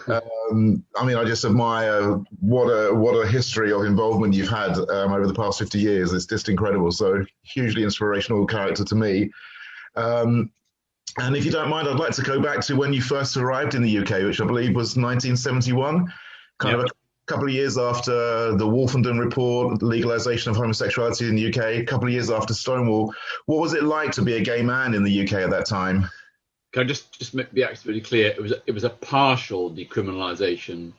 I mean, I just admire what a history of involvement you've had over the past 50 years. It's just incredible. So hugely inspirational character to me. Um, and if you don't mind, I'd like to go back to when you first arrived in the UK, which I believe was 1971, kind of Yep. a couple of years after the Wolfenden Report, legalization of homosexuality in the UK, a couple of years after Stonewall. What was it like to be a gay man in the UK at that time? Can I just be absolutely clear? It was a partial decriminalisation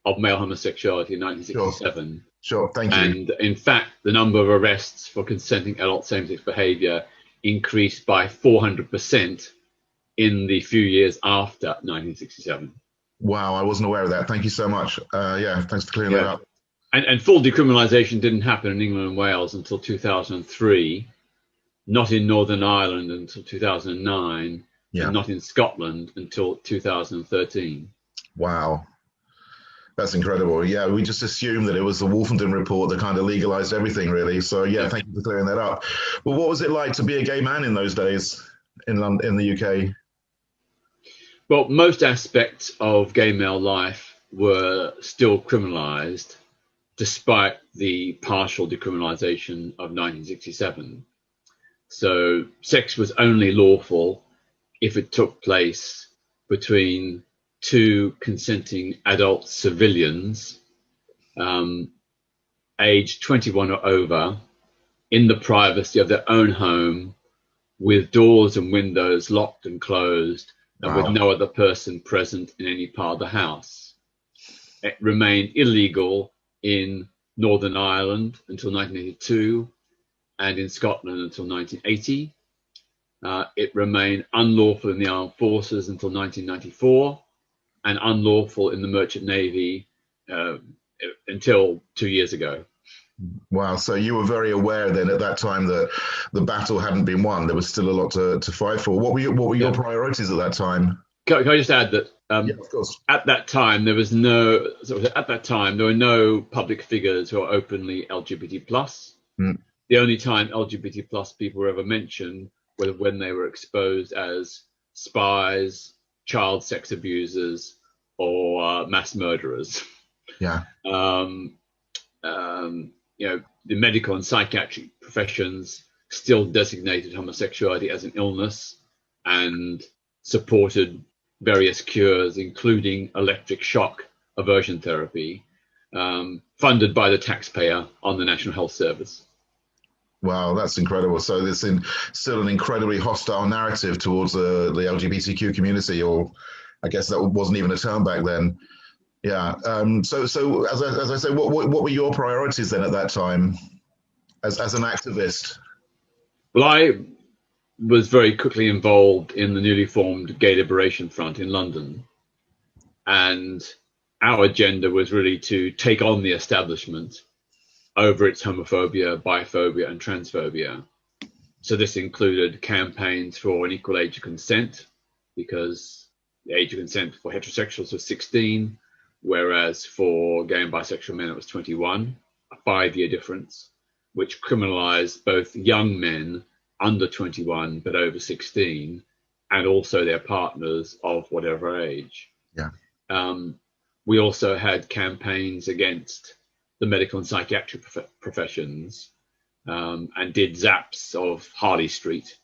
of male homosexuality in Sure, 1967, sure. Thank you. and in fact, the number of arrests for consenting adult same-sex behaviour increased by 400% in the few years after 1967. Wow, I wasn't aware of that. Thank you so much. Yeah, thanks for clearing that Yeah, up. and full decriminalisation didn't happen in England and Wales until 2003, not in Northern Ireland until 2009, Yeah. and not in Scotland until 2013. Wow. That's incredible. Yeah, we just assumed that it was the Wolfenden Report that kind of legalized everything, really. So, yeah, Yeah. thank you for clearing that up. Well, what was it like to be a gay man in those days in London, in the UK? Well, most aspects of gay male life were still criminalised despite the partial decriminalisation of 1967. So sex was only lawful if it took place between two consenting adult civilians, aged 21 or over, in the privacy of their own home, with doors and windows locked and closed, and with Wow. no other person present in any part of the house. It remained illegal in Northern Ireland until 1982 and in Scotland until 1980. It remained unlawful in the armed forces until 1994 and unlawful in the merchant navy until 2 years ago. Wow. So you were very aware then at that time that the battle hadn't been won. There was still a lot to fight for. What were your priorities at that time? Can I just add that Yeah, of course. at that time there were no public figures who are openly LGBT plus. Mm. The only time LGBT plus people were ever mentioned was when they were exposed as spies, child sex abusers, or mass murderers. Yeah. The medical and psychiatric professions still designated homosexuality as an illness and supported various cures, including electric shock aversion therapy, funded by the taxpayer on the National Health Service. Wow, that's incredible. So there's still an incredibly hostile narrative towards the LGBTQ community, or I guess that wasn't even a term back then. Yeah. So as I say, what were your priorities then at that time as an activist? Well, I was very quickly involved in the newly formed Gay Liberation Front in London, and our agenda was really to take on the establishment over its homophobia, biphobia, and transphobia. So this included campaigns for an equal age of consent, because the age of consent for heterosexuals was 16, whereas for gay and bisexual men it was 21, a 5-year difference, which criminalized both young men under 21 but over 16, and also their partners of whatever age. Yeah. We also had campaigns against the medical and psychiatric professions, and did zaps of Harley Street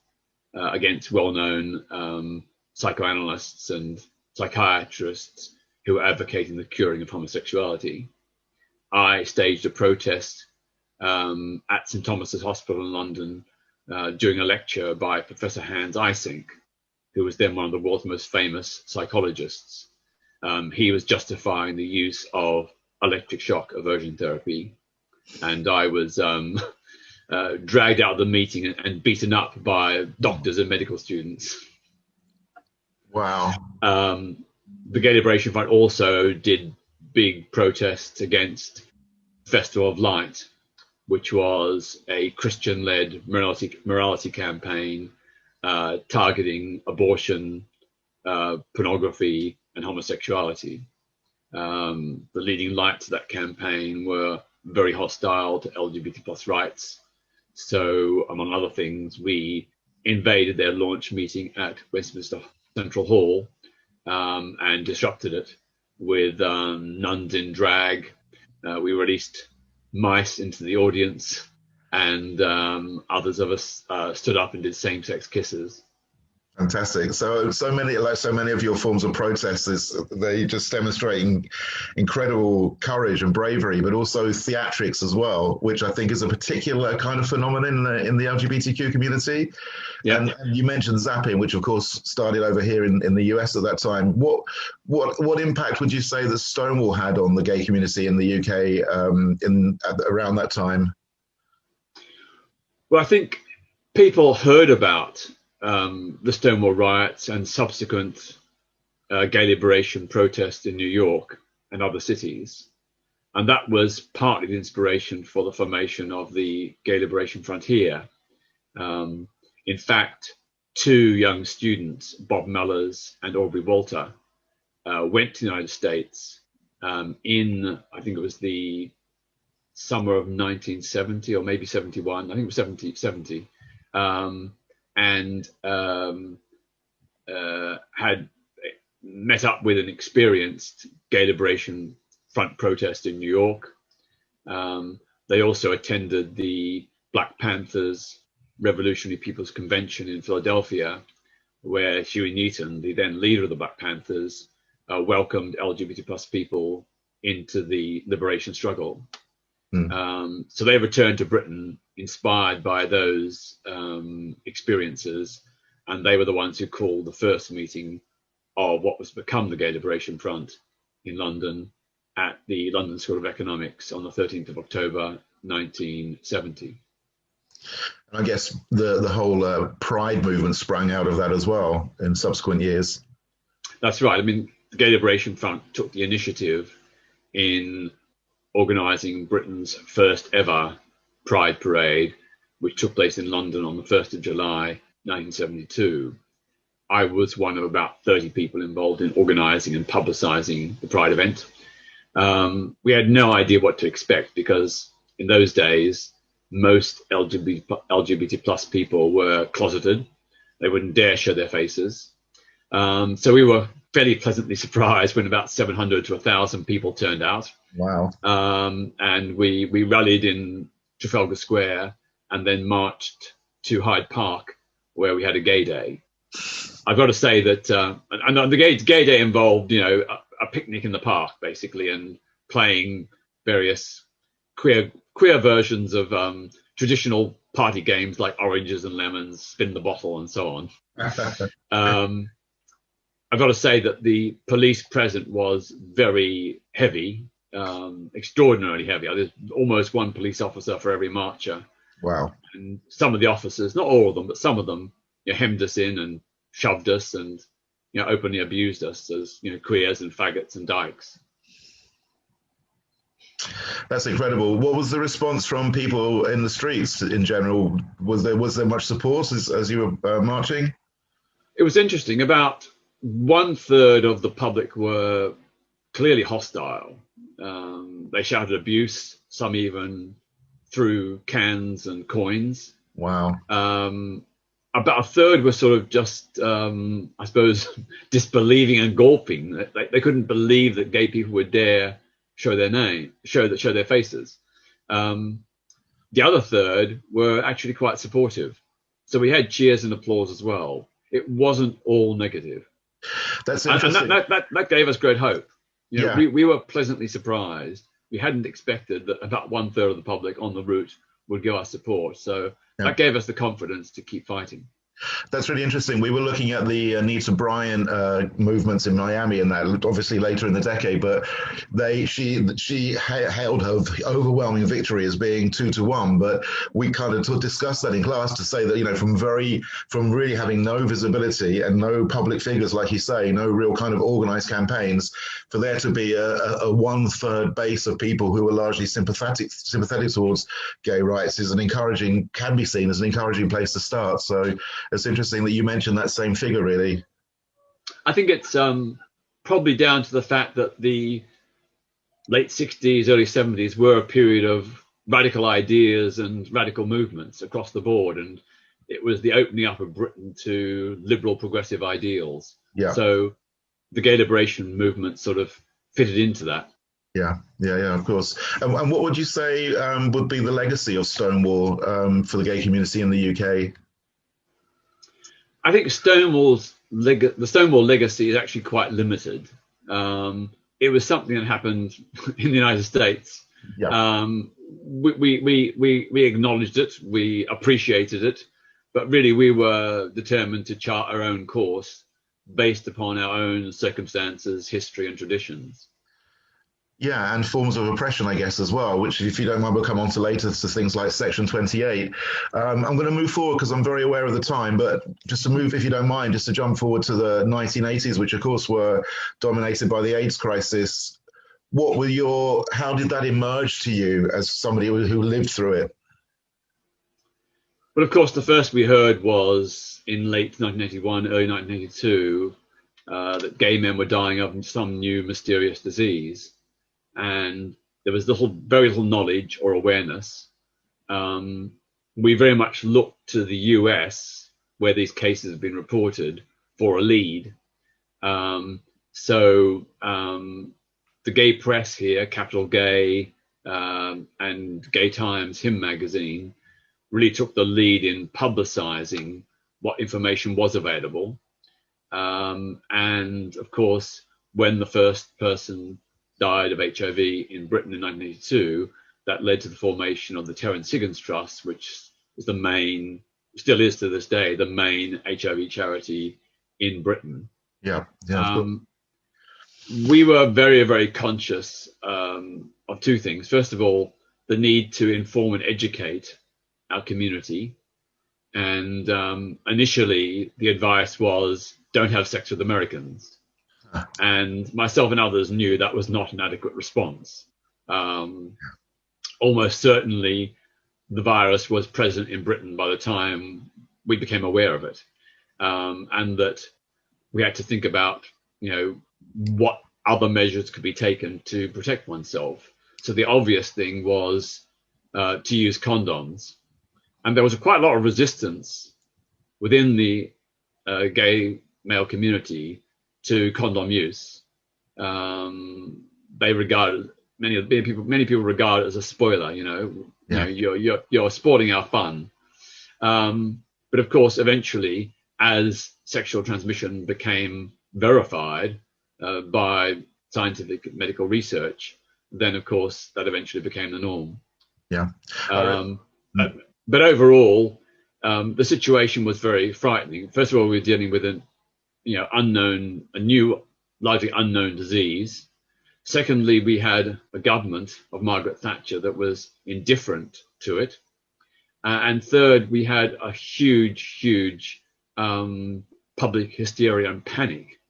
against well-known psychoanalysts and psychiatrists who were advocating the curing of homosexuality. I staged a protest at St Thomas's Hospital in London during a lecture by Professor Hans Eysenck, who was then one of the world's most famous psychologists. He was justifying the use of electric shock aversion therapy, and I was dragged out of the meeting and beaten up by doctors and medical students. Wow. The Gay Liberation Front also did big protests against Festival of Light, which was a Christian-led morality campaign targeting abortion, pornography, and homosexuality. The leading lights of that campaign were very hostile to LGBT plus rights. So, among other things, we invaded their launch meeting at Westminster Central Hall and disrupted it. with nuns in drag. We released mice into the audience, and others of us stood up and did same-sex kisses. Fantastic. So many of your forms of protest they just demonstrating incredible courage and bravery, but also theatrics as well, which I think is a particular kind of phenomenon in the LGBTQ community. Yeah. And you mentioned zapping, which of course started over here in the US at that time. What impact would you say that Stonewall had on the gay community in the UK around that time? Well, I think people heard about the Stonewall riots and subsequent gay liberation protests in New York and other cities. And that was partly the inspiration for the formation of the Gay Liberation Front here. In fact, two young students, Bob Mellors and Aubrey Walter, went to the United States in, I think it was the summer of 1970 or maybe 71, I think it was 70, and had met up with an experienced Gay Liberation Front protest in New York. They also attended the Black Panthers Revolutionary People's Convention in Philadelphia, where Huey Newton, the then leader of the Black Panthers, welcomed LGBT plus people into the liberation struggle. So they returned to Britain inspired by those experiences, and they were the ones who called the first meeting of what was become the Gay Liberation Front in London at the London School of Economics on the 13th of October 1970. And I guess the whole Pride movement sprang out of that as well in subsequent years. That's right. I mean, the Gay Liberation Front took the initiative in organising Britain's first ever Pride Parade, which took place in London on the 1st of July 1972. I was one of about 30 people involved in organising and publicising the Pride event. We had no idea what to expect because in those days, most LGBT plus people were closeted. They wouldn't dare show their faces. So we were fairly pleasantly surprised when about 700 to 1,000 people turned out. Wow. And we rallied in Trafalgar Square and then marched to Hyde Park, where we had a gay day. I've got to say that and the gay day involved, a picnic in the park, basically, and playing various queer versions of traditional party games like oranges and lemons, spin the bottle, and so on. I've got to say that the police present was very heavy, extraordinarily heavy. There's almost one police officer for every marcher. Wow. And some of the officers, not all of them, but some of them, hemmed us in and shoved us and openly abused us as queers and faggots and dykes. That's incredible. What was the response from people in the streets in general? Was there much support as you were marching? It was interesting. About 1/3 of the public were clearly hostile. They shouted abuse. Some even threw cans and coins. Wow. About 1/3 were sort of just, I suppose, disbelieving and gulping. They couldn't believe that gay people would dare show their faces. The other 1/3 were actually quite supportive. So we had cheers and applause as well. It wasn't all negative. That's interesting. And that gave us great hope. Yeah. We were pleasantly surprised. We hadn't expected that about 1/3 of the public on the route would give us support. So that gave us the confidence to keep fighting. That's really interesting. We were looking at the Anita Bryant movements in Miami, and that obviously later in the decade. But she hailed her overwhelming victory as being 2-1. But we kind of discussed that in class to say that from really having no visibility and no public figures, like you say, no real kind of organized campaigns, for there to be a 1/3 base of people who were largely sympathetic towards gay rights can be seen as an encouraging place to start. So it's interesting that you mentioned that same figure, really. I think it's probably down to the fact that the late 60s, early 70s were a period of radical ideas and radical movements across the board. And it was the opening up of Britain to liberal progressive ideals. Yeah. So the gay liberation movement sort of fitted into that. Yeah, of course. And what would you say would be the legacy of Stonewall for the gay community in the UK? I think the Stonewall legacy is actually quite limited. It was something that happened in the United States. Yeah. We acknowledged it, we appreciated it, but really we were determined to chart our own course based upon our own circumstances, history, and traditions. Yeah, and forms of oppression, I guess, as well, which, if you don't mind, we'll come on to later, to things like Section 28. I'm going to move forward because I'm very aware of the time, but just to move, if you don't mind, just to jump forward to the 1980s, which, of course, were dominated by the AIDS crisis. How did that emerge to you as somebody who lived through it? Well, of course, the first we heard was in late 1981, early 1982, that gay men were dying of some new mysterious disease. And there was very little knowledge or awareness. We very much looked to the US, where these cases have been reported, for a lead. So the gay press here, Capital Gay and Gay Times, Him magazine, really took the lead in publicizing what information was available. And of course, when the first person died of HIV in Britain in 1982, that led to the formation of the Terence Higgins Trust, which is still is to this day, the main HIV charity in Britain. Yeah. We were very, very conscious of two things. First of all, the need to inform and educate our community. And initially, the advice was, don't have sex with Americans. And myself and others knew that was not an adequate response. Almost certainly, the virus was present in Britain by the time we became aware of it, and that we had to think about, what other measures could be taken to protect oneself. So the obvious thing was to use condoms, and there was quite a lot of resistance within the gay male community to condom use. They regarded many people regard it as a spoiler. You're spoiling our fun. But of course, eventually, as sexual transmission became verified by scientific medical research, then of course that eventually became the norm. Yeah. But overall, the situation was very frightening. First of all, we were dealing with a new, largely unknown disease. Secondly, we had a government of Margaret Thatcher that was indifferent to it. And third, we had a huge public hysteria and panic,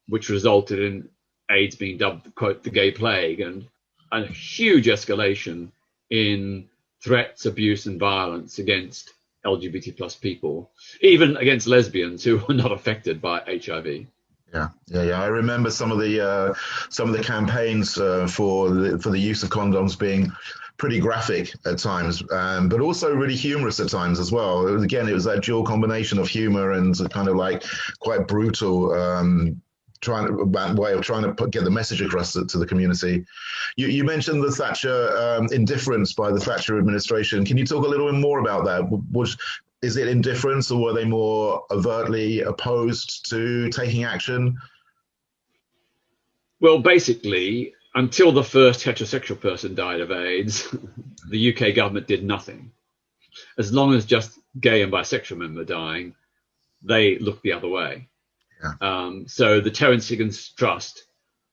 which resulted in AIDS being dubbed, quote, the gay plague, and a huge escalation in threats, abuse, and violence against LGBT plus people, even against lesbians who were not affected by HIV. Yeah. I remember some of the campaigns for the use of condoms being pretty graphic at times, but also really humorous at times as well. It was that dual combination of humor and kind of like quite brutal way of trying to get the message across to the community. You mentioned the Thatcher indifference by the Thatcher administration. Can you talk a little bit more about that? Is it indifference, or were they more overtly opposed to taking action? Well, basically, until the first heterosexual person died of AIDS, the UK government did nothing. As long as just gay and bisexual men were dying, they looked the other way. Yeah. So the Terence Higgins Trust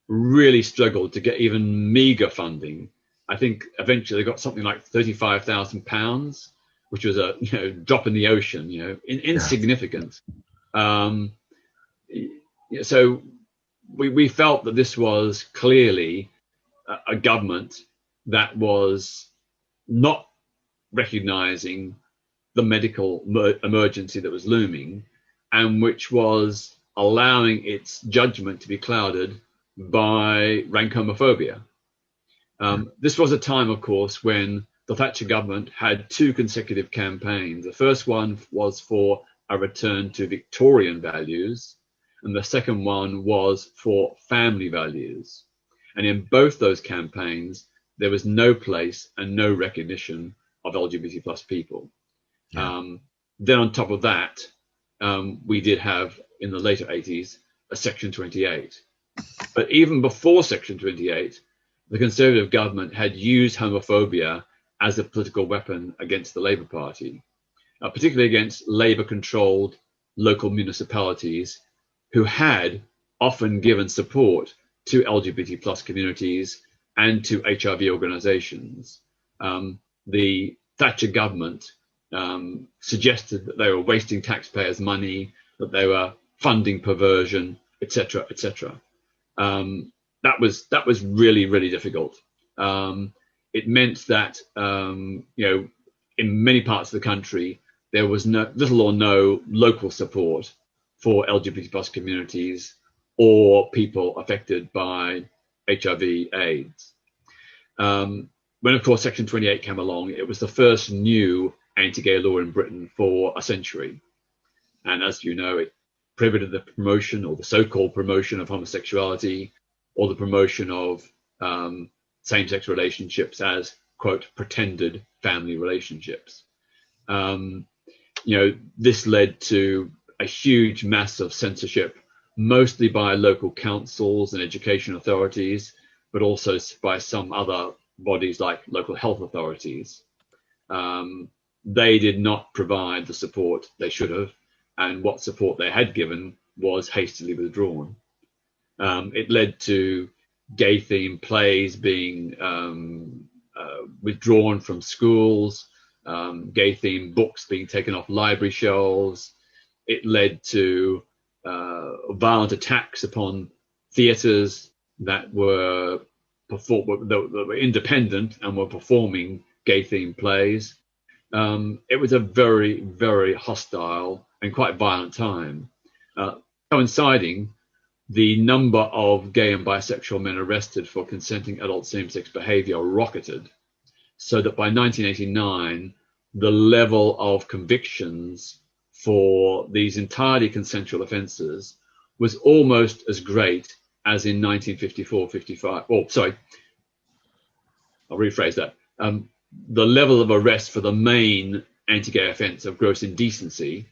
really struggled to get even meager funding. I think eventually they got something like £35,000, which was a drop in the ocean, insignificant. So we felt that this was clearly a government that was not recognizing the medical emergency that was looming, and which was allowing its judgment to be clouded by rank homophobia. This was a time, of course, when the Thatcher government had two consecutive campaigns. The first one was for a return to Victorian values, and the second one was for family values. And in both those campaigns, there was no place and no recognition of LGBT plus people. Yeah. Then on top of that, we did have, in the later 80s, a Section 28. But even before Section 28, the Conservative government had used homophobia as a political weapon against the Labour Party, particularly against Labour-controlled local municipalities who had often given support to LGBT plus communities and to HIV organisations. The Thatcher government suggested that they were wasting taxpayers' money, that they were funding perversion, etc., etc. That was really, really difficult. It meant that in many parts of the country there was little or no local support for LGBT plus communities or people affected by HIV/AIDS. When, of course, Section 28 came along, it was the first new anti-gay law in Britain for a century. And as you know, it prohibited the promotion or the so-called promotion of homosexuality or the promotion of same-sex relationships as, quote, pretended family relationships. This led to a huge mass of censorship, mostly by local councils and education authorities, but also by some other bodies like local health authorities. They did not provide the support they should have, and what support they had given was hastily withdrawn. It led to gay-themed plays being withdrawn from schools, gay-themed books being taken off library shelves. It led to violent attacks upon theatres that were independent and were performing gay-themed plays. It was a very, very hostile and quite violent time. Coinciding, the number of gay and bisexual men arrested for consenting adult same-sex behaviour rocketed, so that by 1989, the level of convictions for these entirely consensual offences was almost as great as in 1954-55. Oh, sorry, I'll rephrase that. The level of arrest for the main anti-gay offence of gross indecency,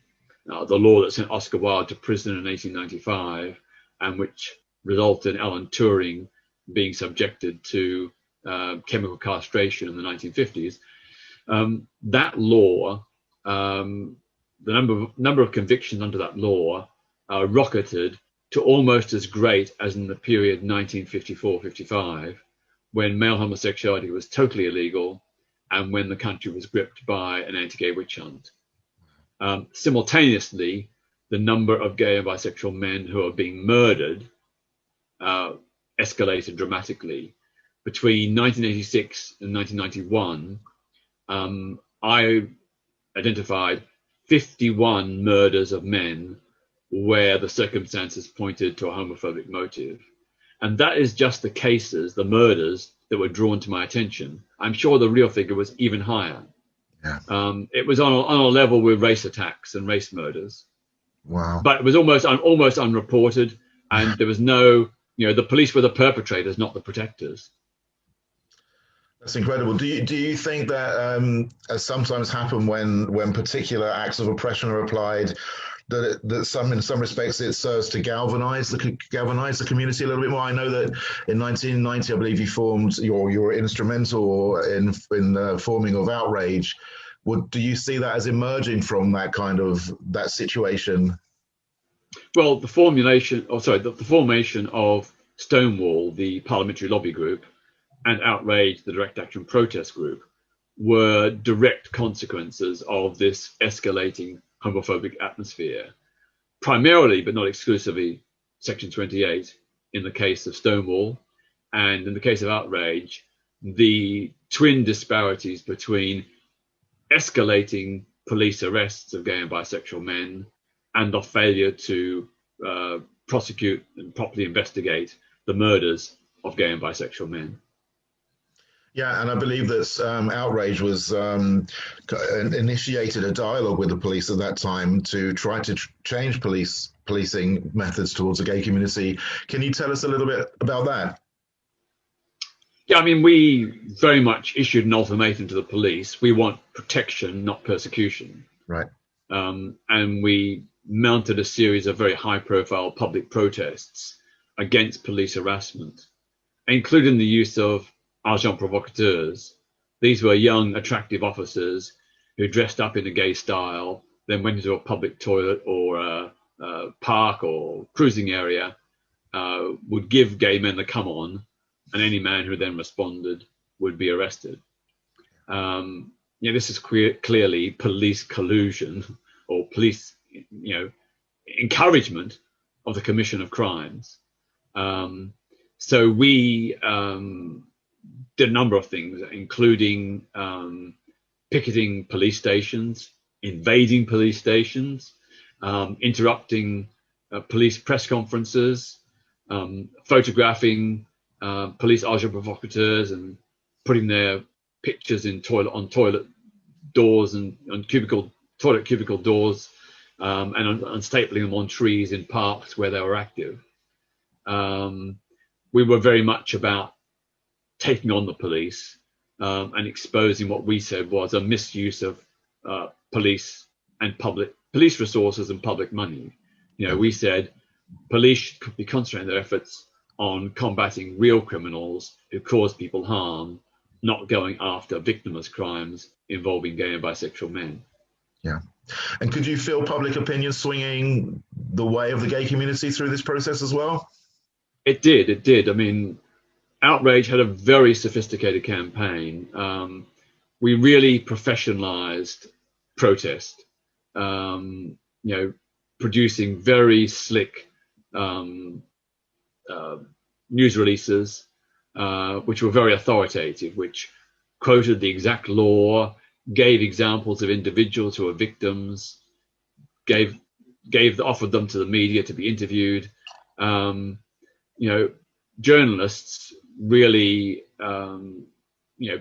the law that sent Oscar Wilde to prison in 1895, and which resulted in Alan Turing being subjected to chemical castration in the 1950s. That law, the number of convictions under that law rocketed to almost as great as in the period 1954-55, when male homosexuality was totally illegal and when the country was gripped by an anti-gay witch hunt. Simultaneously, the number of gay and bisexual men who are being murdered escalated dramatically. Between 1986 and 1991, I identified 51 murders of men where the circumstances pointed to a homophobic motive. And that is just the cases, the murders that were drawn to my attention. I'm sure the real figure was even higher. Yeah. It was on a level with race attacks and race murders. Wow. But it was almost unreported, and there was no, the police were the perpetrators, not the protectors. That's incredible. Do you think that, as sometimes happen when particular acts of oppression are applied, that in some respects it serves to galvanize the community a little bit more? I know that in 1990, I believe you formed, you were instrumental in the forming of OutRage. Do you see that as emerging from that situation? Well, the formation of Stonewall, the parliamentary lobby group, and OutRage, the direct action protest group, were direct consequences of this escalating homophobic atmosphere. Primarily, but not exclusively, Section 28 in the case of Stonewall, and in the case of OutRage, the twin disparities between escalating police arrests of gay and bisexual men and the failure to prosecute and properly investigate the murders of gay and bisexual men. Yeah, and I believe that OutRage was initiated a dialogue with the police at that time to try to change policing methods towards the gay community. Can you tell us a little bit about that? Yeah, I mean, we very much issued an ultimatum to the police. We want protection, not persecution. Right. And we mounted a series of very high-profile public protests against police harassment, including the use of agents provocateurs. These were young, attractive officers who dressed up in a gay style, then went into a public toilet or a park or cruising area, would give gay men the come on, and any man who then responded would be arrested. This is clearly police collusion or police, encouragement of the commission of crimes. So we did a number of things, including picketing police stations, invading police stations, interrupting police press conferences, photographing police agents provocateurs and putting their pictures on toilet doors and on toilet cubicle doors, and stapling them on trees in parks where they were active. We were very much about taking on the police and exposing what we said was a misuse of police resources and public money. We said police could be concentrating their efforts on combating real criminals who cause people harm, not going after victimless crimes involving gay and bisexual men. Yeah. And could you feel public opinion swinging the way of the gay community through this process as well? It did. I mean, OutRage had a very sophisticated campaign. We really professionalized protest, producing very slick news releases, which were very authoritative, which quoted the exact law, gave examples of individuals who were victims, offered them to the media to be interviewed. Journalists really,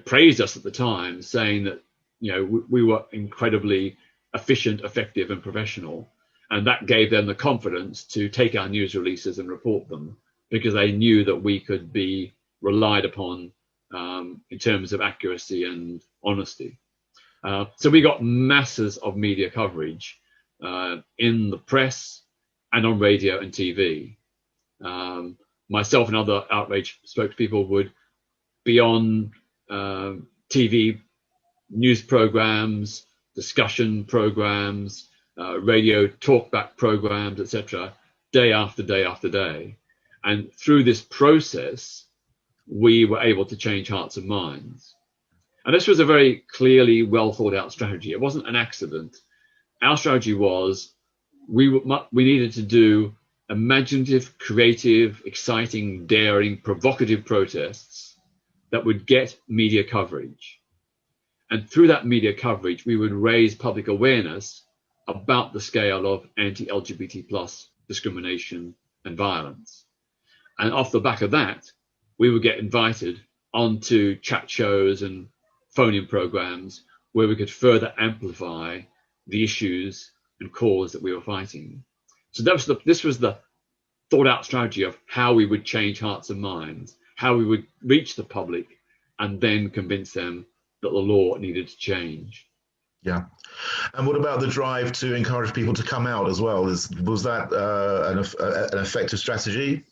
praised us at the time, saying that, we were incredibly efficient, effective, and professional. And that gave them the confidence to take our news releases and report them, because they knew that we could be relied upon in terms of accuracy and honesty. So we got masses of media coverage in the press and on radio and TV. Myself and other OutRage spokespeople would be on TV news programs, discussion programs, radio talkback programs, etc., day after day after day. And through this process, we were able to change hearts and minds. And this was a very clearly well thought out strategy. It wasn't an accident. Our strategy was we needed to do imaginative, creative, exciting, daring, provocative protests that would get media coverage. And through that media coverage, we would raise public awareness about the scale of anti-LGBT plus discrimination and violence. And off the back of that, we would get invited onto chat shows and phone-in programs where we could further amplify the issues and cause that we were fighting. So this was the thought-out strategy of how we would change hearts and minds, how we would reach the public and then convince them that the law needed to change. Yeah. And what about the drive to encourage people to come out as well? Was that an effective strategy?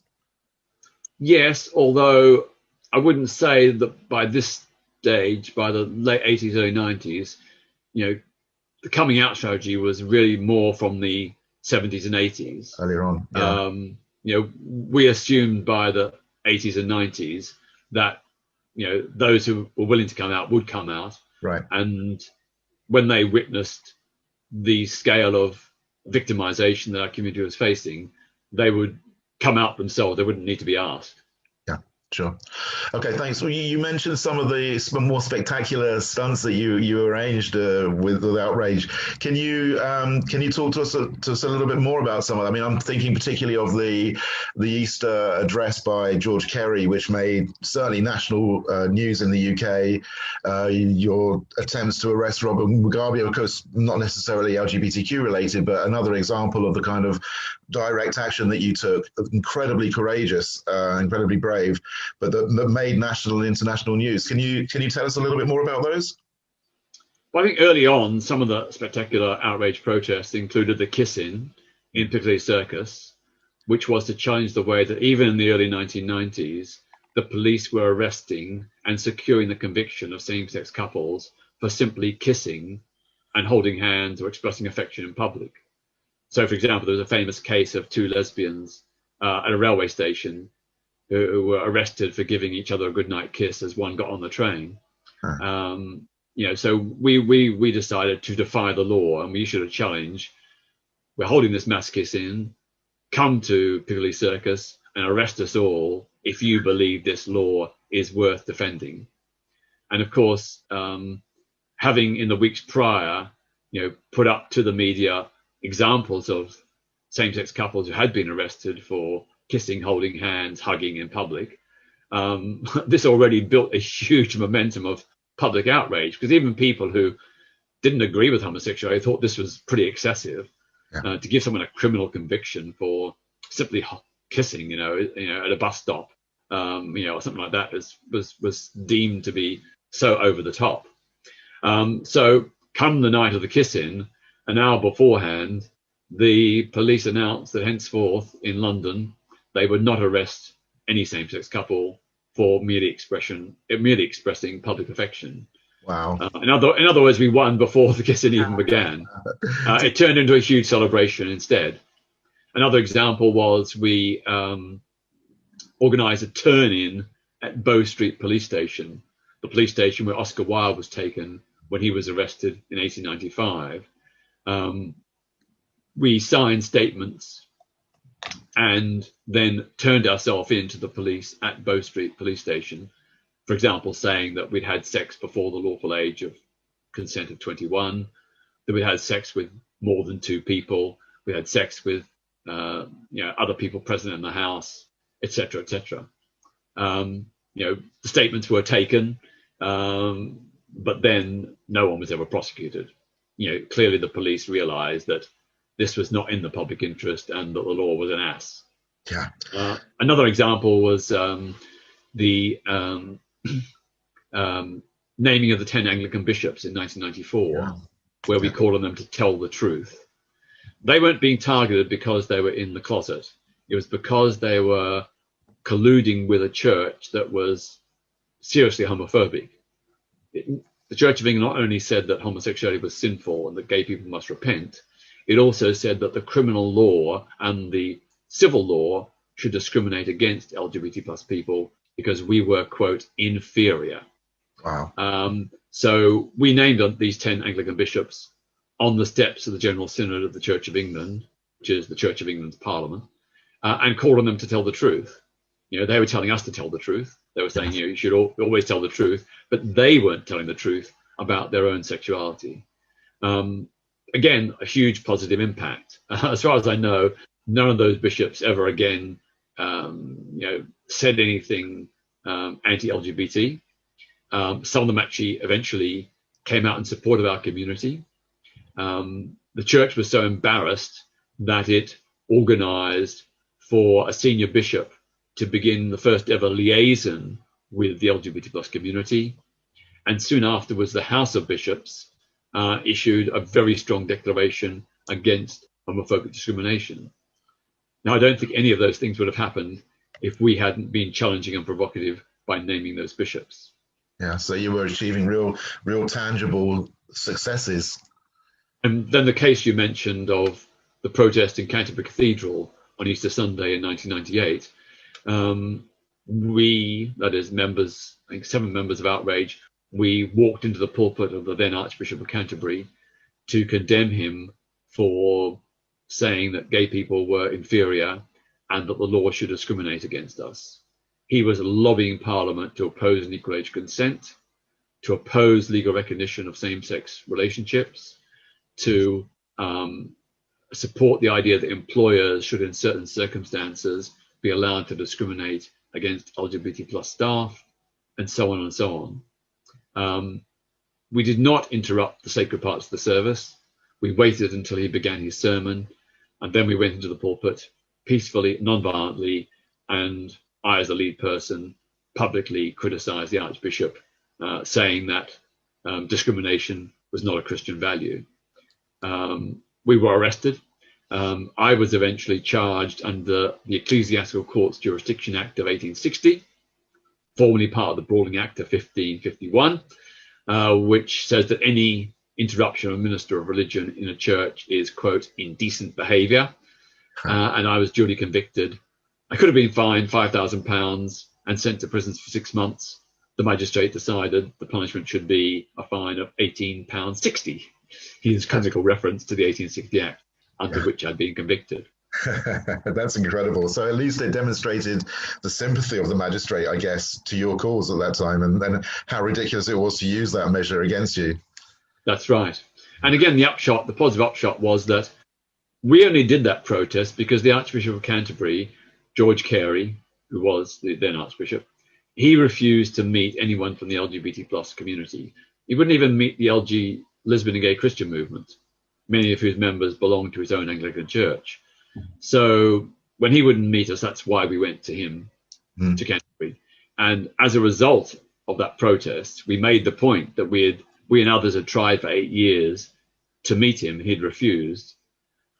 Yes, although I wouldn't say that by this stage, by the late 80s, early 90s, the coming out strategy was really more from the 70s and 80s. Earlier on. Yeah. We assumed by the 80s and 90s that, those who were willing to come out would come out. Right. And when they witnessed the scale of victimization that our community was facing, they would come out themselves. They wouldn't need to be asked. Yeah, sure. Okay, thanks. Well, you mentioned some of the more spectacular stunts that you arranged with OutRage. Can you talk to us a little bit more about some of that? I mean, I'm thinking particularly of the Easter address by George Kerry, which made certainly national news in the UK. Your attempts to arrest Robert Mugabe, of course, not necessarily LGBTQ related, but another example of the kind of direct action that you took, incredibly courageous, incredibly brave, but that made national and international news. Can you tell us a little bit more about those? Well, I think early on, some of the spectacular outrage protests included the kissing in Piccadilly Circus, which was to challenge the way that even in the early 1990s, the police were arresting and securing the conviction of same-sex couples for simply kissing and holding hands or expressing affection in public. So, for example, there was a famous case of two lesbians at a railway station who were arrested for giving each other a goodnight kiss as one got on the train. So we decided to defy the law, and we issued a challenge. We're holding this mass kissing. Come to Piccadilly Circus and arrest us all if you believe this law is worth defending. And of course, having in the weeks prior, put up to the media examples of same-sex couples who had been arrested for kissing, holding hands, hugging in public, this already built a huge momentum of public outrage, because even people who didn't agree with homosexuality thought this was pretty excessive. To give someone a criminal conviction for simply kissing, at a bus stop, or something like that was deemed to be so over the top. So come the night of the kissing, an hour beforehand, the police announced that henceforth in London, they would not arrest any same-sex couple for merely expressing public affection. Wow. In other words, we won before the kissing even began. It turned into a huge celebration instead. Another example was we organised a turn-in at Bow Street Police Station, the police station where Oscar Wilde was taken when he was arrested in 1895. We signed statements and then turned ourselves into the police at Bow Street Police Station, for example, saying that we'd had sex before the lawful age of consent of 21, that we had sex with more than two people, we had sex with other people present in the house, etc., etc. The statements were taken, but then no one was ever prosecuted. Clearly the police realised that this was not in the public interest and that the law was an ass. Yeah. Another example was the naming of the 10 Anglican bishops in 1994, where we called on them to tell the truth. They weren't being targeted because they were in the closet. It was because they were colluding with a church that was seriously homophobic. The Church of England not only said that homosexuality was sinful and that gay people must repent, it also said that the criminal law and the civil law should discriminate against LGBT plus people because we were, quote, inferior. Wow. So we named these 10 Anglican bishops on the steps of the General Synod of the Church of England, which is the Church of England's parliament, and called on them to tell the truth. They were telling us to tell the truth. They were saying, you should always tell the truth, but they weren't telling the truth about their own sexuality. Again, a huge positive impact. As far as I know, none of those bishops ever again, said anything anti-LGBT. Some of them actually eventually came out in support of our community. The church was so embarrassed that it organised for a senior bishop to begin the first ever liaison with the LGBT plus community. And soon afterwards, the House of Bishops issued a very strong declaration against homophobic discrimination. Now, I don't think any of those things would have happened if we hadn't been challenging and provocative by naming those bishops. Yeah, so you were achieving real tangible successes. And then the case you mentioned of the protest in Canterbury Cathedral on Easter Sunday in 1998, we, that is members, I think 7 members of OutRage, we walked into the pulpit of the then Archbishop of Canterbury to condemn him for saying that gay people were inferior and that the law should discriminate against us. He was lobbying Parliament to oppose an equal age consent, to oppose legal recognition of same-sex relationships, to support the idea that employers should in certain circumstances be allowed to discriminate against LGBT plus staff, and so on and so on. We did not interrupt the sacred parts of the service. We waited until he began his sermon. And then we went into the pulpit peacefully, non-violently, and I, as a lead person, publicly criticised the Archbishop, saying that discrimination was not a Christian value. We were arrested. I was eventually charged under the Ecclesiastical Courts Jurisdiction Act of 1860, formerly part of the Brawling Act of 1551, which says that any interruption of a minister of religion in a church is, quote, indecent behaviour. And I was duly convicted. I could have been fined £5,000 and sent to prison for 6 months. The magistrate decided the punishment should be a fine of £18.60. His comical reference to the 1860 Act, under which I'd been convicted. That's incredible. So at least it demonstrated the sympathy of the magistrate, I guess, to your cause at that time, and how ridiculous it was to use that measure against you. That's right. And again, the positive upshot was that we only did that protest because the Archbishop of Canterbury, George Carey, who was the then Archbishop, he refused to meet anyone from the LGBT plus community. He wouldn't even meet the lesbian and gay Christian movement, many of whose members belonged to his own Anglican church. So when he wouldn't meet us, that's why we went to him, to Canterbury. And as a result of that protest, we made the point that we and others had tried for 8 years to meet him. He'd refused.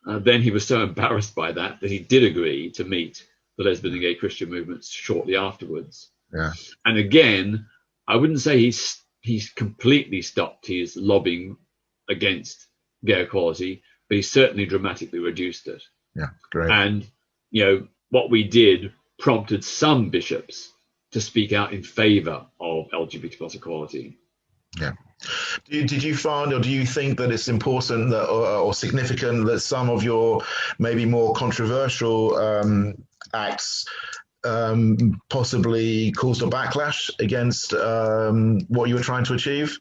Then he was so embarrassed by that he did agree to meet the lesbian and gay Christian movements shortly afterwards. Yeah. And again, I wouldn't say he's completely stopped his lobbying against gay equality, but he certainly dramatically reduced it. Yeah, great. And, what we did prompted some bishops to speak out in favour of LGBT plus equality. Yeah. Did you find, or do you think that it's important that, or significant that some of your maybe more controversial acts possibly caused a backlash against what you were trying to achieve?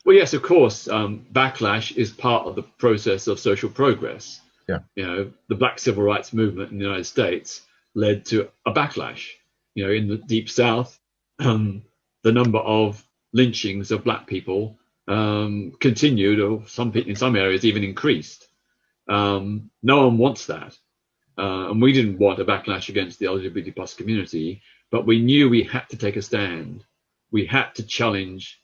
Well, yes, of course. Backlash is part of the process of social progress. Yeah. The Black Civil Rights Movement in the United States led to a backlash. In the Deep South, the number of lynchings of Black people continued, or in some areas even increased. No one wants that. And we didn't want a backlash against the LGBT plus community, but we knew we had to take a stand. We had to challenge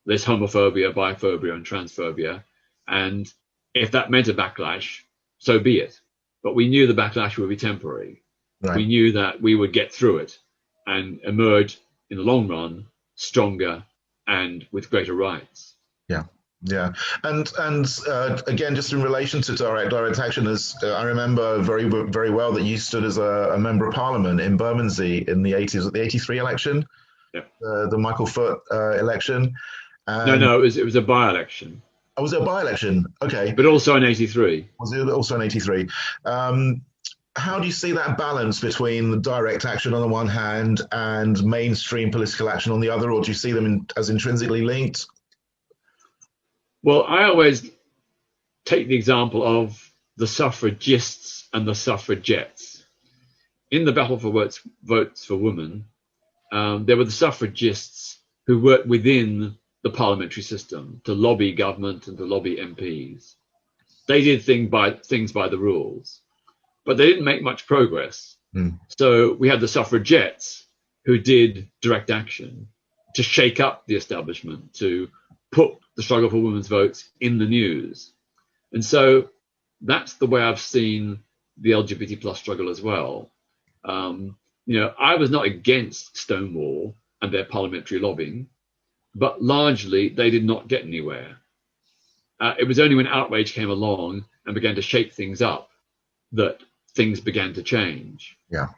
this homophobia, biphobia, and transphobia. And if that meant a backlash, so be it. But we knew the backlash would be temporary. Right. We knew that we would get through it and emerge in the long run stronger and with greater rights. Yeah. Yeah, and again, just in relation to direct action, as I remember very well that you stood as a member of Parliament in Bermondsey in the 80s at the 83 election, the Michael Foot election. No, it was a by-election. Oh, was it a by-election? Okay, but also in 83. Was it also in 83? How do you see that balance between direct action on the one hand and mainstream political action on the other, or do you see them as intrinsically linked? Well, I always take the example of the suffragists and the suffragettes. In the battle for votes for women, there were the suffragists who worked within the parliamentary system to lobby government and to lobby MPs. They did things by the rules, but they didn't make much progress. So we had the suffragettes who did direct action to shake up the establishment, to put the struggle for women's votes in the news. And so that's the way I've seen the LGBT plus struggle as well. I was not against Stonewall and their parliamentary lobbying, but largely they did not get anywhere. It was only when OutRage came along and began to shake things up that things began to change. Yeah.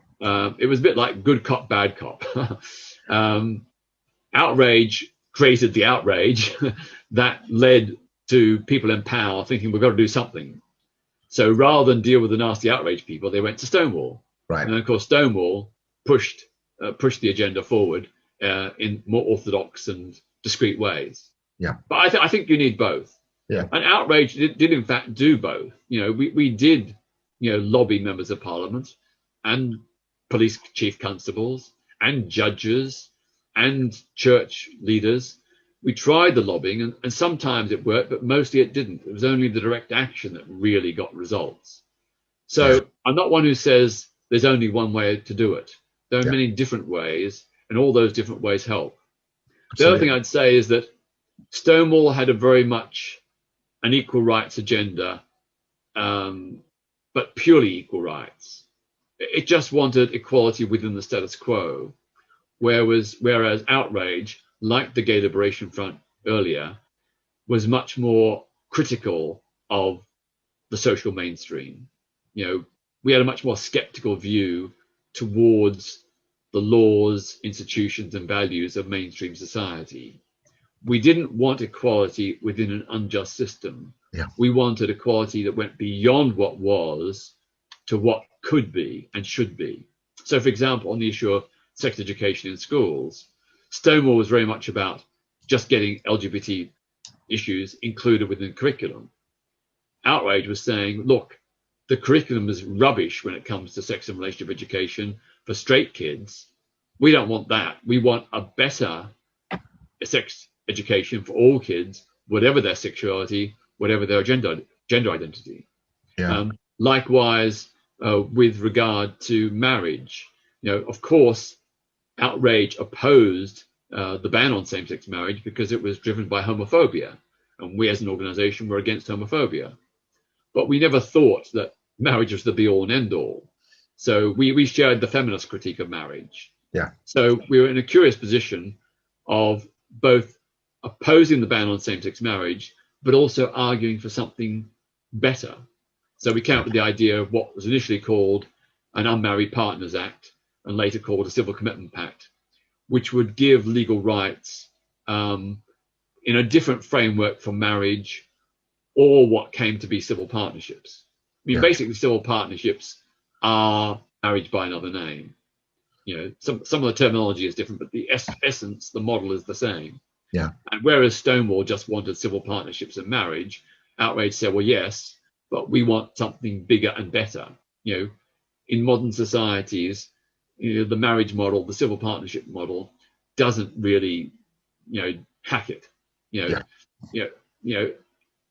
It was a bit like good cop, bad cop. OutRage created the outrage that led to people in power thinking we've got to do something. So rather than deal with the nasty outrage people, they went to Stonewall. Right. And of course, Stonewall pushed the agenda forward in more orthodox and discreet ways. Yeah. But I think you need both. Yeah. And outrage did in fact do both. We did lobby members of parliament and police chief constables and judges and church leaders. We tried the lobbying and sometimes it worked, but mostly it didn't. It was only the direct action that really got results. So I'm not one who says there's only one way to do it. There are Yeah. many different ways, and all those different ways help. The Absolutely. other thing I'd say is that Stonewall had a very much an equal rights agenda, but purely equal rights. It just wanted equality within the status quo, whereas OutRage, like the Gay Liberation Front earlier, was much more critical of the social mainstream. We had a much more skeptical view towards the laws, institutions, and values of mainstream society. We didn't want equality within an unjust system. Yeah. We wanted equality that went beyond what was to what could be and should be. So, for example, on the issue of sex education in schools, Stonewall was very much about just getting LGBT issues included within the curriculum. OutRage was saying, look, the curriculum is rubbish when it comes to sex and relationship education for straight kids. We don't want that. We want a better sex education for all kids, whatever their sexuality, whatever their gender identity. Yeah. Likewise, with regard to marriage, of course, OutRage opposed the ban on same-sex marriage because it was driven by homophobia, and we as an organization were against homophobia. But we never thought that marriage was the be-all and end-all. So we shared the feminist critique of marriage. Yeah. So we were in a curious position of both opposing the ban on same-sex marriage, but also arguing for something better. So we came up with the idea of what was initially called an Unmarried Partners Act and later called a Civil Commitment Pact, which would give legal rights in a different framework for marriage or what came to be civil partnerships. I mean, basically, civil partnerships are marriage by another name. Some of the terminology is different, but the essence, the model is the same. Yeah. And whereas Stonewall just wanted civil partnerships and marriage, OutRage said, well, yes, but we want something bigger and better. In modern societies, the marriage model, the civil partnership model, doesn't really, hack it.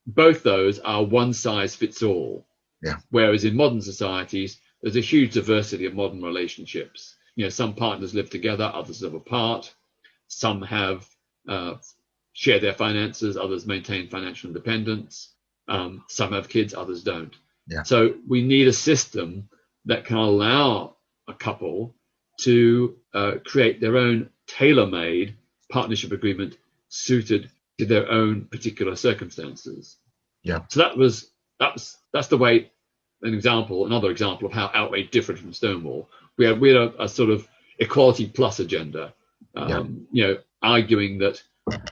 Both those are one size fits all. Yeah. Whereas in modern societies, there's a huge diversity of modern relationships. Some partners live together, others live apart. Some have share their finances, others maintain financial independence. Some have kids, others don't. Yeah. So we need a system that can allow a couple to create their own tailor-made partnership agreement suited to their own particular circumstances. Yeah. So that's the way. Another example of how OutRage differed from Stonewall. We had a sort of equality plus agenda, arguing that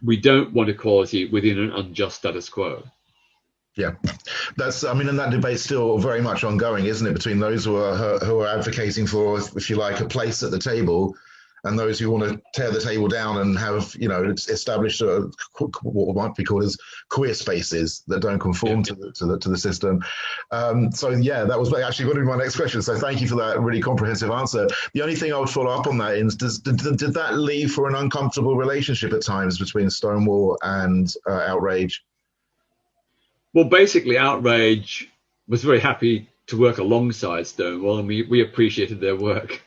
we don't want equality within an unjust status quo. Yeah, and that debate's still very much ongoing, isn't it? Between those who are advocating for, if you like, a place at the table, and those who want to tear the table down and have, established what might be called as queer spaces that don't conform to the system. That was actually going to be my next question. So thank you for that really comprehensive answer. The only thing I would follow up on that is, did that leave for an uncomfortable relationship at times between Stonewall and OutRage? Well, basically, OutRage was very happy to work alongside Stonewall, and we appreciated their work.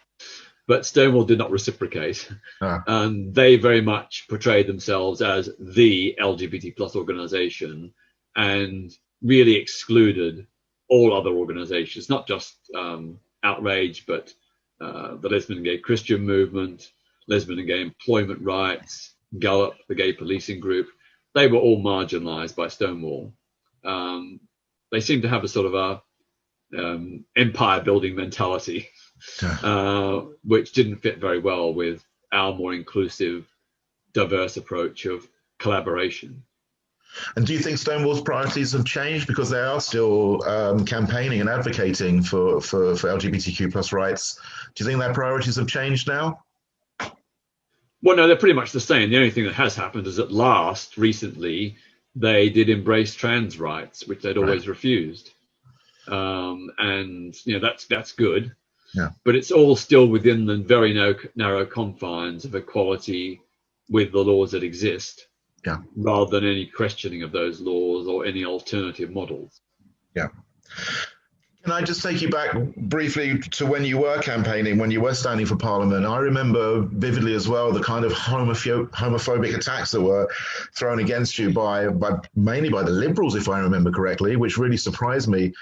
But Stonewall did not reciprocate. And they very much portrayed themselves as the LGBT plus organization and really excluded all other organizations, not just OutRage, but the Lesbian and Gay Christian Movement, Lesbian and Gay Employment Rights, Gallup, the Gay Policing Group. They were all marginalized by Stonewall. They seem to have a sort of empire building mentality, which didn't fit very well with our more inclusive, diverse approach of collaboration. And do you think Stonewall's priorities have changed, because they are still campaigning and advocating for LGBTQ plus rights? Do you think their priorities have changed now? Well, no, they're pretty much the same. The only thing that has happened is recently, they did embrace trans rights, which they'd always refused. And that's good. Yeah. But it's all still within the very narrow confines of equality with the laws that exist, rather than any questioning of those laws or any alternative models. Yeah. Can I just take you back briefly to when you were campaigning, when you were standing for Parliament? I remember vividly as well the kind of homophobic attacks that were thrown against you by mainly by the Liberals, if I remember correctly, which really surprised me.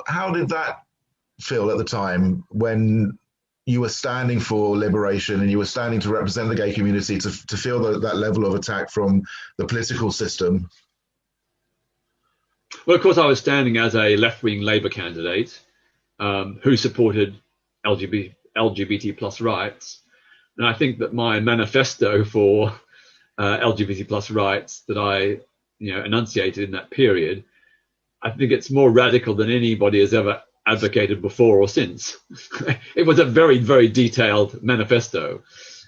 How did that feel at the time when you were standing for liberation and you were standing to represent the gay community to feel that level of attack from the political system? Well, of course, I was standing as a left-wing Labour candidate who supported LGBT plus rights. And I think that my manifesto for LGBT plus rights that I enunciated in that period, I think it's more radical than anybody has ever advocated before or since. It was a very, very detailed manifesto.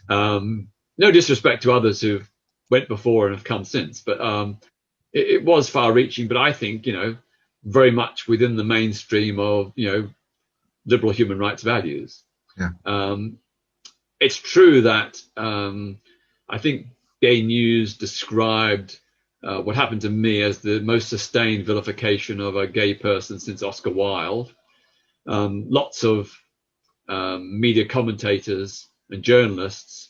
No disrespect to others who've went before and have come since, but it was far-reaching, but I think, very much within the mainstream of, liberal human rights values. Yeah. It's true that I think Gay News described what happened to me as the most sustained vilification of a gay person since Oscar Wilde. Lots of media commentators and journalists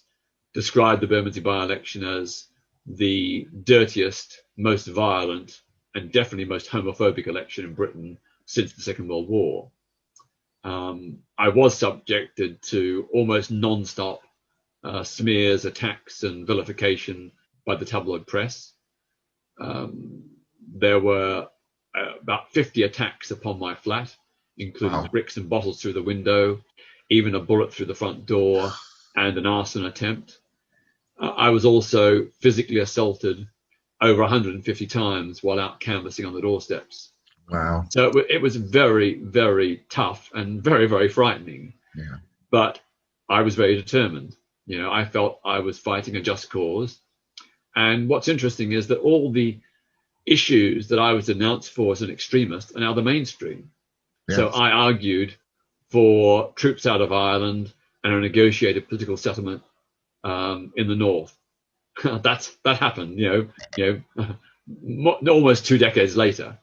described the Bermondsey by-election as the dirtiest, most violent, and definitely most homophobic election in Britain since the Second World War. I was subjected to almost non-stop smears, attacks, and vilification by the tabloid press. There were about 50 attacks upon my flat, including bricks and bottles through the window, even a bullet through the front door, and an arson attempt. I was also physically assaulted over 150 times while out canvassing on the doorsteps. Wow. So it was very, very tough and very, very frightening. Yeah. But I was very determined. I felt I was fighting a just cause. And what's interesting is that all the issues that I was denounced for as an extremist are now the mainstream. Yes. So I argued for troops out of Ireland and a negotiated political settlement in the north. That happened, almost 2 decades later.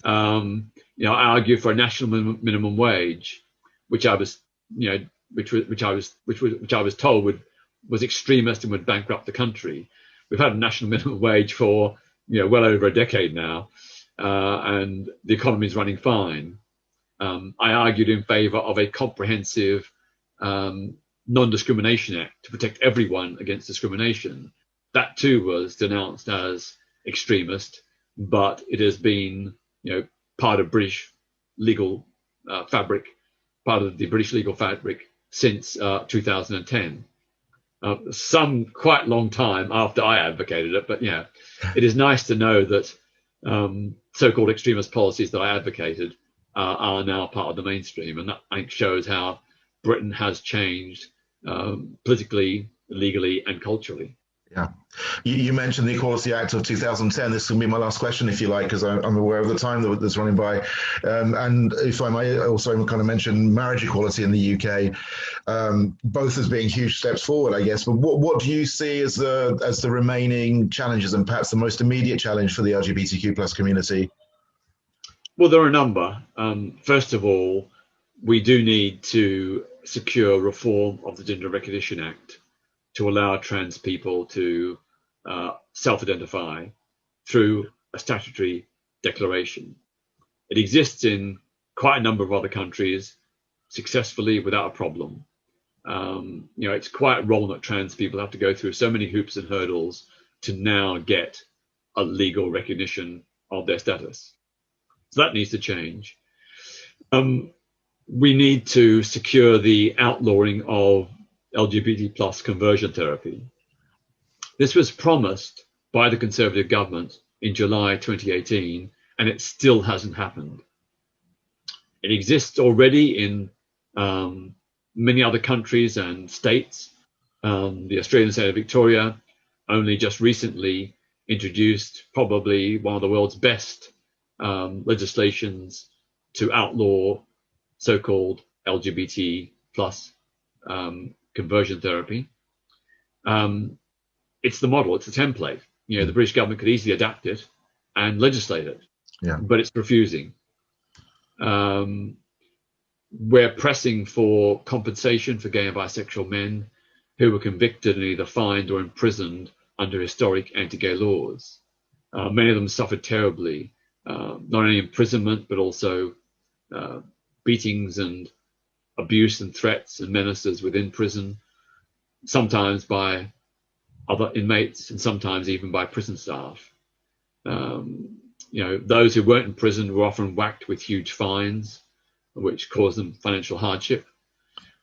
I argued for a national minimum wage, which I was, which I was told was extremist and would bankrupt the country. We've had a national minimum wage for well over a decade now, and the economy is running fine. I argued in favour of a comprehensive non-discrimination act to protect everyone against discrimination. That too was denounced as extremist, but it has been, part of British legal fabric, part of the British legal fabric since 2010. Some quite long time after I advocated it, but it is nice to know that so-called extremist policies that I advocated are now part of the mainstream, and that I think shows how Britain has changed politically, legally, and culturally. Yeah. You mentioned the Equality Act of 2010. This will be my last question, if you like, because I'm aware of the time that's running by. And if I may also kind of mention marriage equality in the UK, both as being huge steps forward, I guess. But what do you see as the remaining challenges and perhaps the most immediate challenge for the LGBTQ plus community? Well, there are a number. First of all, we do need to secure reform of the Gender Recognition Act to allow trans people to self-identify through a statutory declaration. It exists in quite a number of other countries successfully without a problem. It's quite wrong that trans people have to go through so many hoops and hurdles to now get a legal recognition of their status. So that needs to change. We need to secure the outlawing of LGBT plus conversion therapy. This was promised by the Conservative government in July 2018, and it still hasn't happened. It exists already in many other countries and states. The Australian state of Victoria only just recently introduced probably one of the world's best legislations to outlaw so-called LGBT plus conversion therapy. It's the model, it's the template. The British government could easily adapt it and legislate it, but it's refusing. We're pressing for compensation for gay and bisexual men who were convicted and either fined or imprisoned under historic anti-gay laws. Many of them suffered terribly, not only imprisonment, but also beatings and abuse and threats and menaces within prison, sometimes by other inmates and sometimes even by prison staff. Those who weren't in prison were often whacked with huge fines, which caused them financial hardship.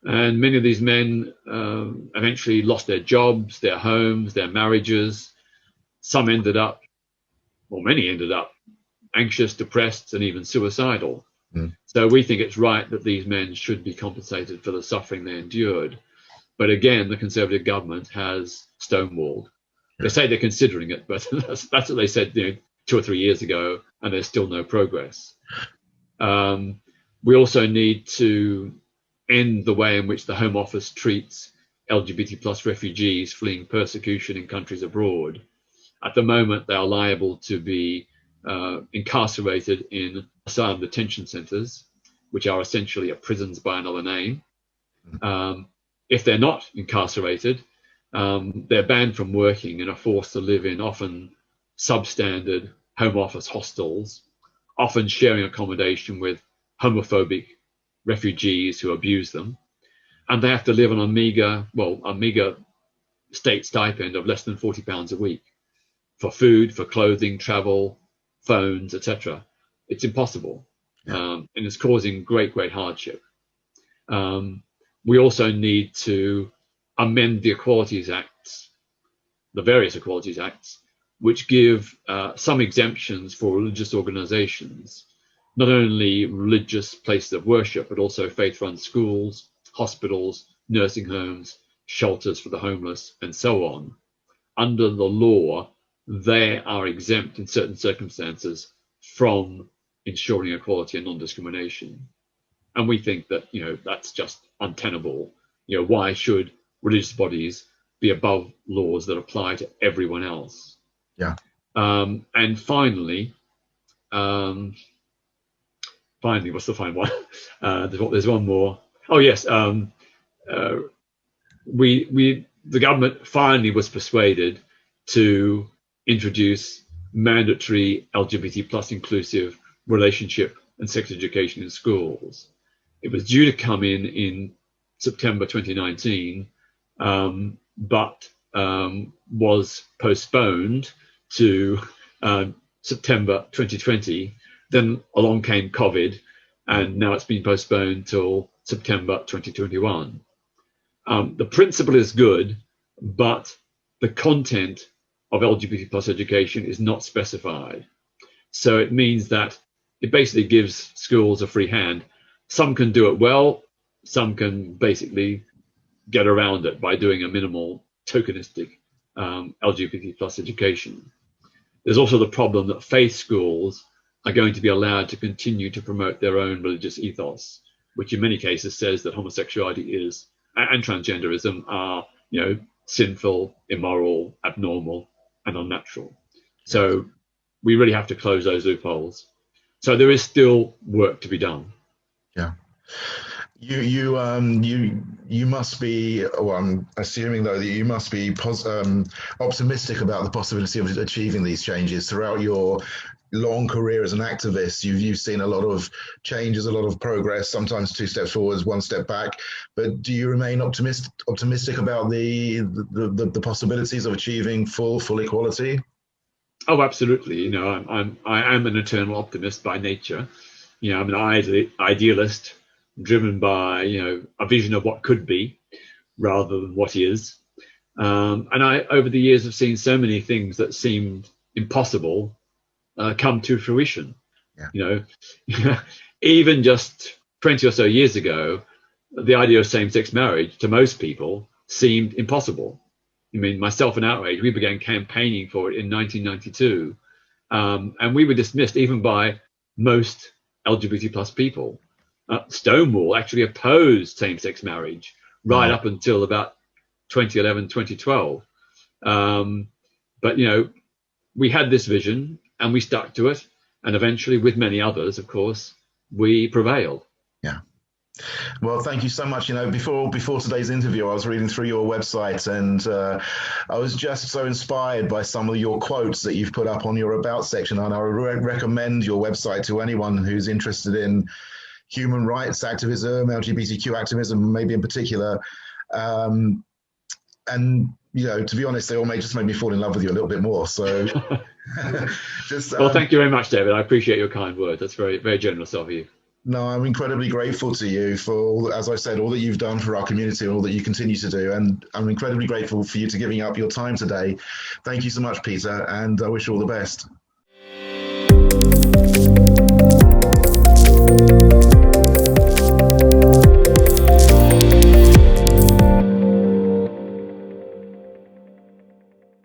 And many of these men eventually lost their jobs, their homes, their marriages. Some ended up, or many ended up, anxious, depressed, and even suicidal. So we think it's right that these men should be compensated for the suffering they endured. But again, the Conservative government has stonewalled. They say they're considering it, but that's what they said 2 or 3 years ago, and there's still no progress. We also need to end the way in which the Home Office treats LGBT plus refugees fleeing persecution in countries abroad. At the moment, they are liable to be incarcerated in asylum detention centres, which are essentially prisons by another name. If they're not incarcerated, they're banned from working and are forced to live in often substandard Home Office hostels, often sharing accommodation with homophobic refugees who abuse them. And they have to live on a meagre state stipend of less than £40 a week for food, for clothing, travel, phones, etc. It's impossible. And it's causing great hardship. We also need to amend the Equalities Acts, the various Equalities Acts, which give some exemptions for religious organizations, not only religious places of worship, but also faith-run schools, hospitals, nursing homes, shelters for the homeless, and so on. Under the law, they are exempt in certain circumstances from ensuring equality and non-discrimination. And we think that, that's just untenable. Why should religious bodies be above laws that apply to everyone else? Yeah. And finally, what's the final one? There's one more. Oh yes, the government finally was persuaded to introduce mandatory LGBT plus inclusive relationship and sex education in schools. It was due to come in September 2019, but was postponed to September 2020. Then along came COVID, and now it's been postponed till September 2021. The principle is good, but the content of LGBT plus education is not specified. So it means that it basically gives schools a free hand. Some can do it well, some can basically get around it by doing a minimal tokenistic LGBT plus education. There's also the problem that faith schools are going to be allowed to continue to promote their own religious ethos, which in many cases says that homosexuality is and transgenderism are, sinful, immoral, abnormal, and unnatural. So we really have to close those loopholes. So there is still work to be done. Yeah. You must be, well, I'm assuming though that you must be optimistic about the possibility of achieving these changes. Throughout your long career as an activist, you've seen a lot of changes, a lot of progress, sometimes 2 steps forwards, 1 step back. But do you remain optimistic about the possibilities of achieving full equality? Oh, absolutely. I am an eternal optimist by nature. I'm an idealist, driven by a vision of what could be rather than what is. And I, over the years, have seen so many things that seemed impossible come to fruition. Even just 20 or so years ago, the idea of same-sex marriage to most people seemed impossible. Myself and OutRage, we began campaigning for it in 1992, and we were dismissed even by most LGBT plus people. Stonewall actually opposed same-sex marriage right up until about 2011, 2012. But we had this vision and we stuck to it, and eventually, with many others, of course, we prevailed. Yeah. Well, thank you so much. Before today's interview, I was reading through your website, and I was just so inspired by some of your quotes that you've put up on your About section. And I would recommend your website to anyone who's interested in human rights activism, LGBTQ activism, maybe in particular. And to be honest, they all just made me fall in love with you a little bit more. So, well, thank you very much, David. I appreciate your kind words. That's very, very generous of you. No, I'm incredibly grateful to you for, as I said, all that you've done for our community and all that you continue to do. And I'm incredibly grateful for you to giving up your time today. Thank you so much, Peter, and I wish you all the best.